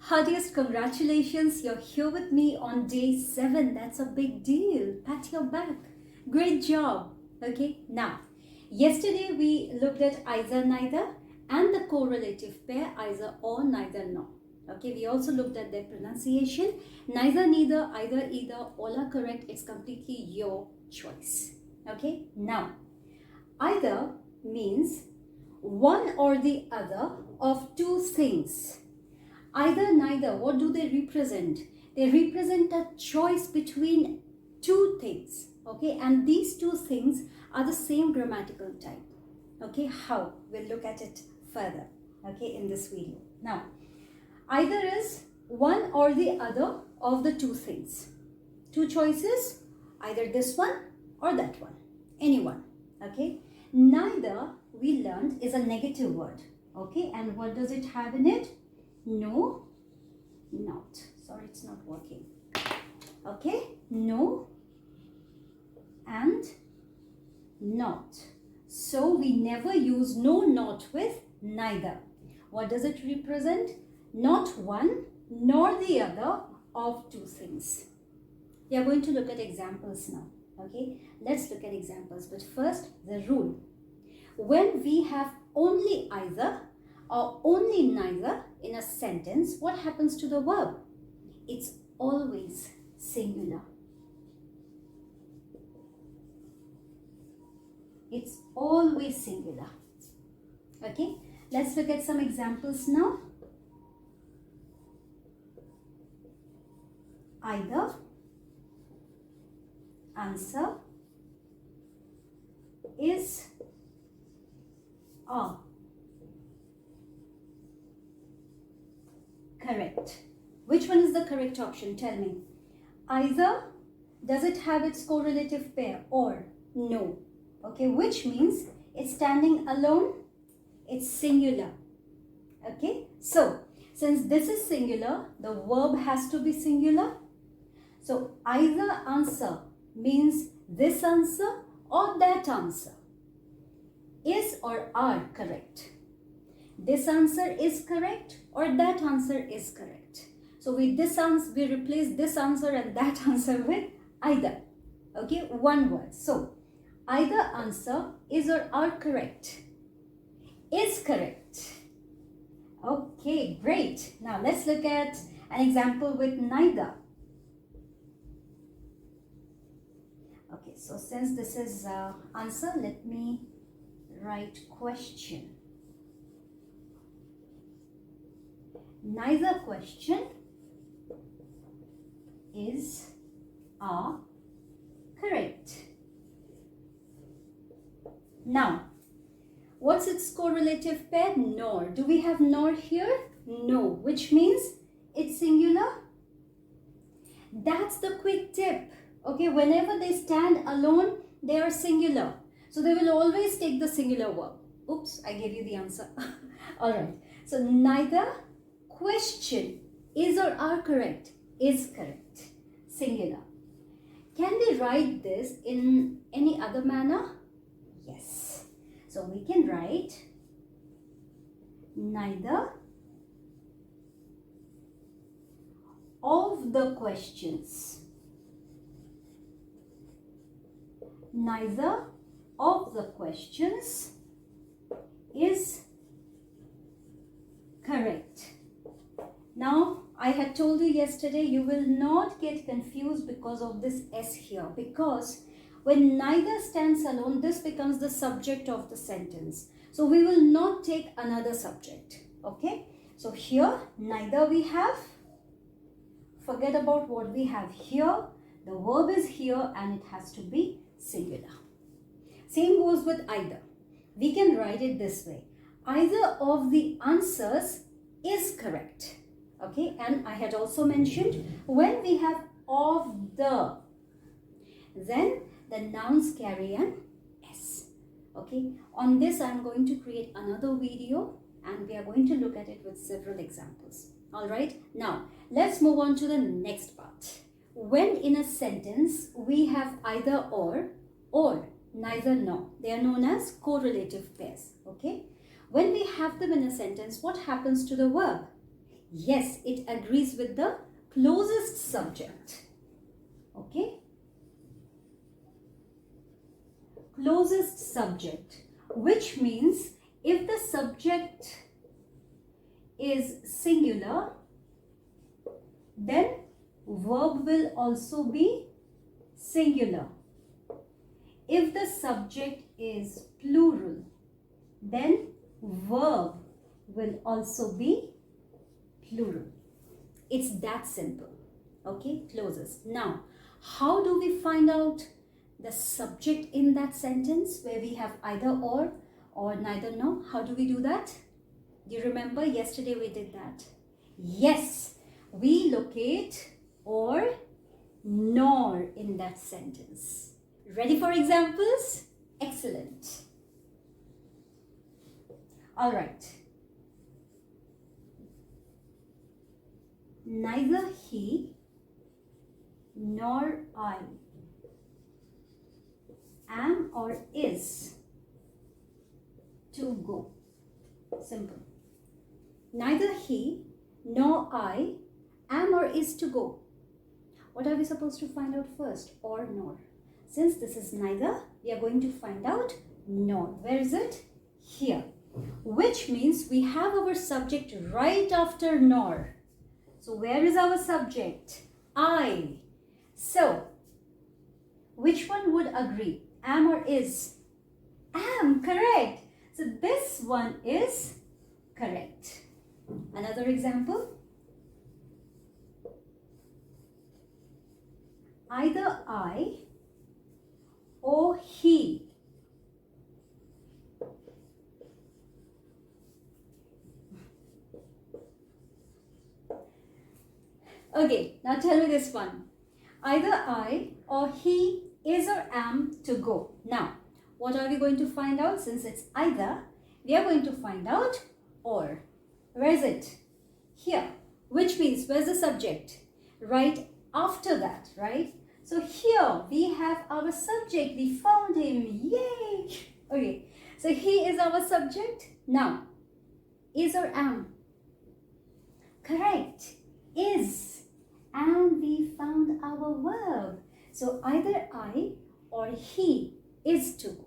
Heartiest congratulations, you're here with me on day 7. That's a big deal. Pat your back. Great job. Okay, now, yesterday we looked at either, neither and the correlative pair either or, neither, nor. Okay, we also looked at their pronunciation. Neither, neither, either, either, all are correct. It's completely your choice. Okay, now, either means one or the other of two things. Either, neither, what do they represent? They represent a choice between two things, okay? And these two things are the same grammatical type, okay? How? We'll look at it further, okay, in this video. Now, either is one or the other of the two things. Two choices, either this one or that one, any one, okay? Neither, we learned, is a negative word, okay? And what does it have in it? No, not. Sorry, it's not working. Okay, no and not. So we never use no, not with neither. What does it represent? Not one nor the other of two things. We are going to look at examples now. Okay, let's look at examples. But first, the rule. When we have only either or only neither in a sentence, what happens to the verb? It's always singular. It's always singular. Okay, let's look at some examples now. Either, answer, is, are. Correct. Which one is the correct option? Tell me. Either, does it have its correlative pair, or no? Okay, which means it's standing alone, it's singular. Okay, so since this is singular, the verb has to be singular. So either answer means this answer or that answer. Is or are correct. This answer is correct or that answer is correct. So with this answer, we replace this answer and that answer with either. Okay, one word. So either answer is or are correct. Is correct. Okay, great. Now let's look at an example with neither. Okay, so since this is answer, let me write question. Neither question is, are correct. Now, what's its correlative pair? Nor. Do we have nor here? No, which means it's singular. That's the quick tip. Okay, whenever they stand alone, they are singular. So they will always take the singular verb. Oops, I gave you the answer. All right. So neither question is or are correct, is correct, singular. Can we write this in any other manner? Yes. So we can write neither of the questions. Neither of the questions is correct. Now, I had told you yesterday, you will not get confused because of this S here. Because when neither stands alone, this becomes the subject of the sentence. So we will not take another subject. Okay? So here, neither we have. Forget about what we have here. The verb is here and it has to be singular. Same goes with either. We can write it this way. Either of the answers is correct. Okay, and I had also mentioned when we have of the, then the nouns carry an S. Okay, on this I am going to create another video and we are going to look at it with several examples. All right, now let's move on to the next part. When in a sentence we have either or neither nor, they are known as correlative pairs. Okay, when we have them in a sentence, what happens to the verb? Yes, it agrees with the closest subject. Okay? Closest subject, which means if the subject is singular, then verb will also be singular. If the subject is plural, then verb will also be plural. It's that simple. Okay, closest. Now, how do we find out the subject in that sentence where we have either or neither nor? How do we do that? Do you remember yesterday we did that? Yes, we locate or nor in that sentence. Ready for examples? Excellent. All right. Neither he nor I am or is to go. Simple. Neither he nor I am or is to go. What are we supposed to find out first? Or nor. Since this is neither, we are going to find out nor. Where is it? Here. Which means we have our subject right after nor. So where is our subject? I. So, which one would agree? Am or is? Am, correct. So this one is correct. Another example. Either I or he Okay, now tell me this one. Either I or he is or am to go. Now, what are we going to find out? Since it's either, we are going to find out or. Where is it? Here. Which means, where's the subject? Right after that, right? So here we have our subject. We found him. Yay! Okay, so he is our subject. Now, is or am? Correct. Is. And we found our verb. So either I or he is to go.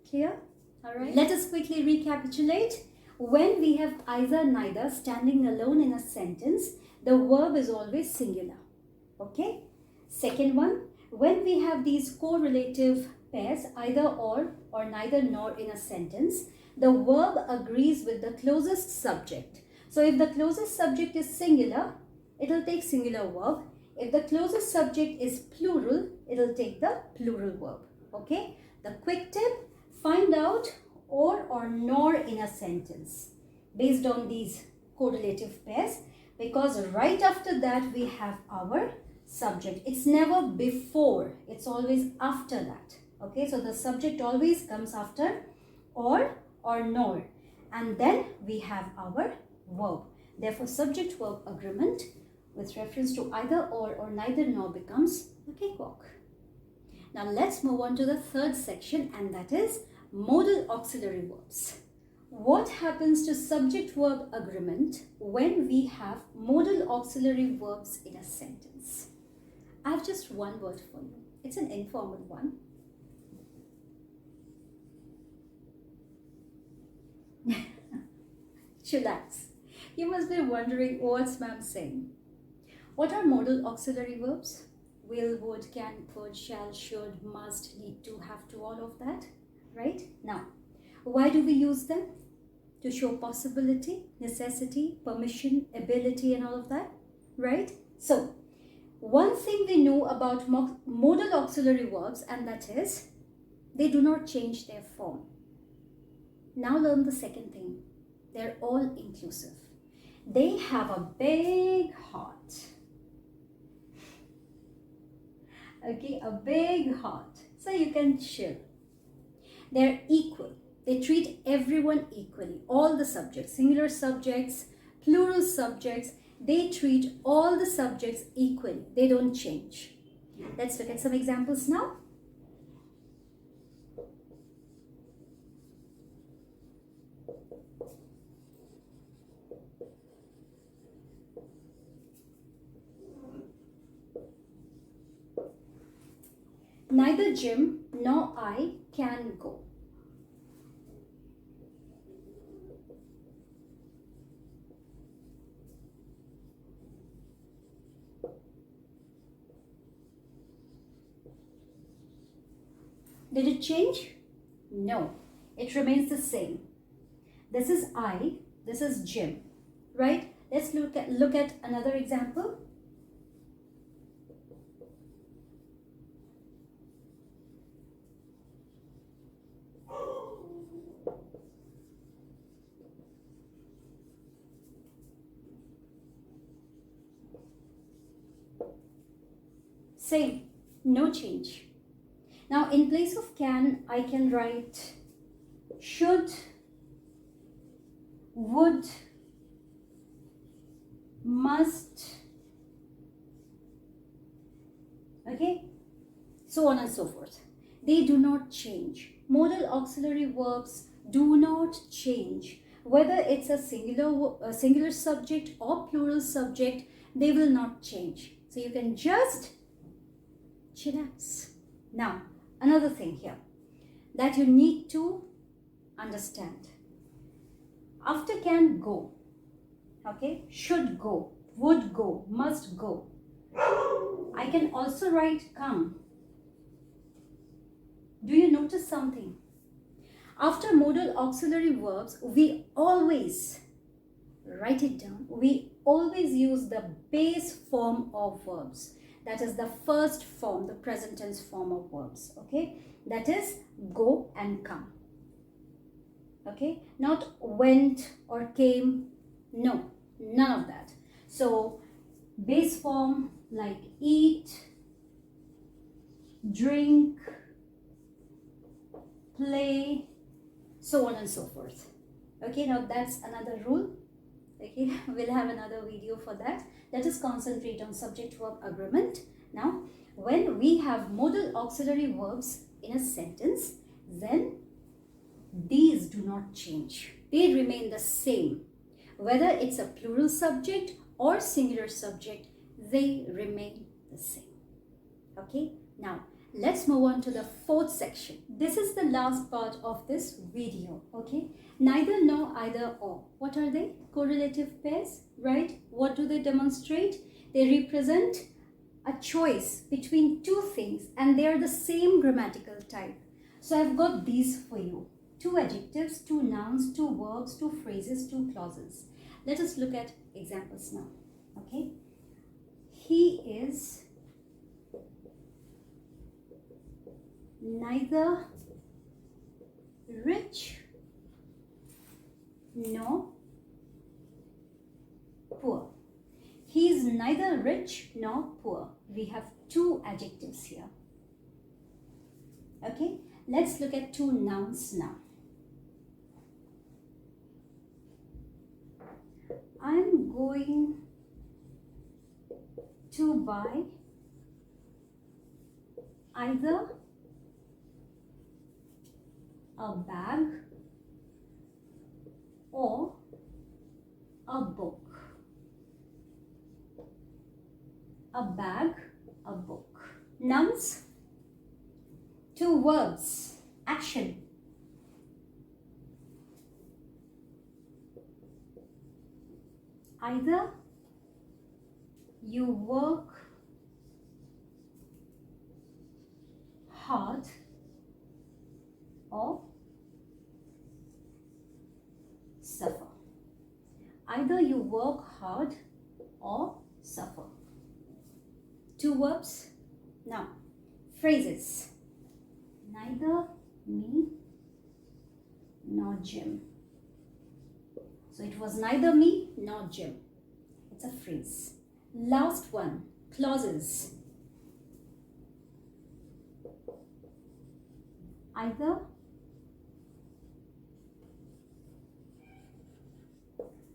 Clear? Alright. Let us quickly recapitulate. When we have either neither standing alone in a sentence, the verb is always singular. Okay? Second one, when we have these correlative pairs, either or neither nor in a sentence, the verb agrees with the closest subject. So if the closest subject is singular, it will take singular verb. If the closest subject is plural, it will take the plural verb. Okay? The quick tip, find out or nor in a sentence based on these correlative pairs, because right after that we have our subject. It's never before, it's always after that. Okay? So the subject always comes after or nor, and then we have our verb. Therefore, subject-verb agreement with reference to either or neither nor becomes a cakewalk. Now let's move on to the third section, and that is modal auxiliary verbs. What happens to subject-verb agreement when we have modal auxiliary verbs in a sentence? I have just one word for you. It's an informal one. Chillax. You must be wondering what's ma'am saying. What are modal auxiliary verbs? Will, would, can, could, shall, should, must, need to, have to, all of that, right? Now, why do we use them? To show possibility, necessity, permission, ability, and all of that, right? So, one thing we know about modal auxiliary verbs, and that is, they do not change their form. Now learn the second thing. They're all inclusive. They have a big heart. Okay, a big heart. So you can chill. They're equal. They treat everyone equally. All the subjects, singular subjects, plural subjects, they treat all the subjects equally. They don't change. Let's look at some examples now. neither Jim nor I can go. Did it change? No, it remains the same. This is I, this is Jim, right? Let's look at another example. Same, no change. Now in place of can, I can write should, would, must, okay, so on and so forth. They do not change. Modal auxiliary verbs do not change. Whether it's a singular subject or plural subject, they will not change. So you can just chillax. Now, another thing here that you need to understand. After can, go. Okay, should go, would go, must go. I can also write come. Do you notice something? After modal auxiliary verbs, we always, write it down, we always use the base form of verbs. That is the first form, the present tense form of verbs. Okay, that is go and come. Okay, not went or came. No, none of that. So base form like eat, drink, play, so on and so forth. Okay, now that's another rule. Okay, we'll have another video for that. Let us concentrate on subject-verb agreement. Now, when we have modal auxiliary verbs in a sentence, then these do not change. They remain the same. Whether it's a plural subject or singular subject, they remain the same. Okay, now let's move on to the fourth section. This is the last part of this video. Okay, neither, nor, either, or. What are they? Correlative pairs, right? What do they demonstrate? They represent a choice between two things and they are the same grammatical type. So I've got these for you. 2 adjectives, 2 nouns, 2 verbs, 2 phrases, 2 clauses. Let us look at examples now. Okay, he is neither rich nor poor. He is neither rich nor poor. We have 2 adjectives here. Okay, let's look at 2 nouns now. I'm going to buy either a bag or a book. A bag, a book. Nouns, 2 verbs, action. Either you work hard or suffer. Either you work hard or suffer. 2 verbs. Now, phrases. Neither me nor Jim. So it was neither me nor Jim. It's a phrase. Last one, clauses. Either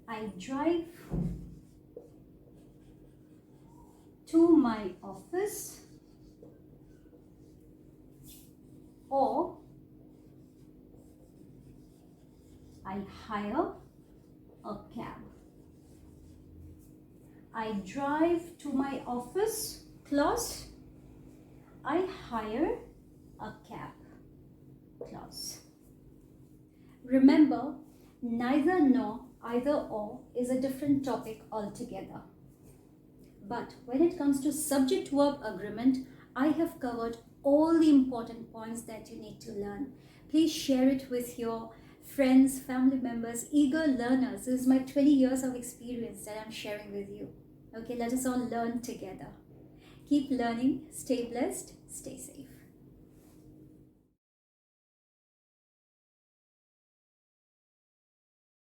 I drive to my office or I hire a cab. I drive to my office, clause. I hire a cap clause. Remember, neither nor, either or is a different topic altogether. But when it comes to subject-verb agreement, I have covered all the important points that you need to learn. Please share it with your friends, family members, eager learners. This is my 20 years of experience that I'm sharing with you. Okay, let us all learn together. Keep learning, stay blessed, stay safe.